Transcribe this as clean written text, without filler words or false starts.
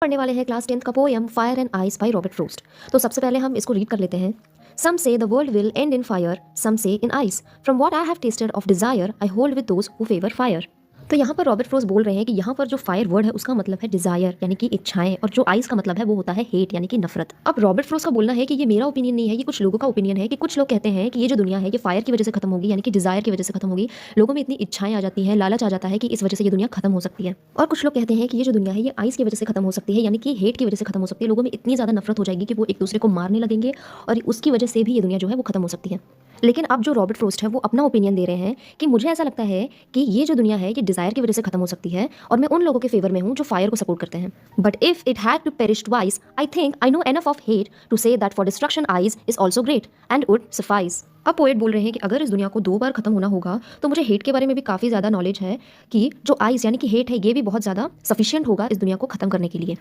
पढ़ने वाले हैं क्लास 10th का poem fire and ice by Robert frost. तो सबसे पहले हम इसको रीड कर लेते हैं। Some say the world will end in fire, some say in ice, from what I have tasted of desire I hold with those who favour fire. तो यहाँ पर रॉबर्ट फ्रोस्ट बोल रहे हैं कि यहाँ पर जो फायर वर्ड है उसका मतलब है डिजायर यानी कि इच्छाएं, और जो आइस का मतलब है वो होता है हेट यानी कि नफरत। अब रॉबर्ट फ्रोस्ट का बोलना है कि ये मेरा ओपिनियन नहीं है, ये कुछ लोगों का ओपिनियन है कि कुछ लोग कहते हैं कि ये जो दुनिया है ये फायर की वजह से खत्म होगी, यानी कि डिजायर की वजह से खत्म होगी। लोगों में इतनी इच्छाएं आ जाती हैं, लालच आ जाता है कि इस वजह से ये दुनिया खत्म हो सकती है। और कुछ लोग कहते हैं कि ये जो दुनिया है ये आइस की वजह से खत्म हो सकती है, यानी कि हेट की वजह से खत्म हो सकती है। लोगों में इतनी ज्यादा नफरत हो जाएगी कि वो एक दूसरे को मारने लगेंगे और उसकी वजह से भी ये दुनिया जो है वो खत्म हो सकती है। लेकिन अब जो रॉबर्ट फ्रोस्ट है वो अपना ओपिनियन दे रहे हैं कि मुझे ऐसा लगता है कि ये जो दुनिया है ये डिजायर की वजह से खत्म हो सकती है, और मैं उन लोगों के फेवर में हूँ जो फायर को सपोर्ट करते हैं। But if it had to perish twice, I think I know enough of hate to say that for destruction ice is also great and would suffice. अब पोएट बोल रहे हैं कि अगर इस दुनिया को 2 बार खत्म होना होगा तो मुझे हेट के बारे में भी काफी ज्यादा नॉलेज है कि जो आइस यानी कि हेट है ये भी बहुत ज्यादा सफिशिएंट होगा इस दुनिया को खत्म करने के लिए। तो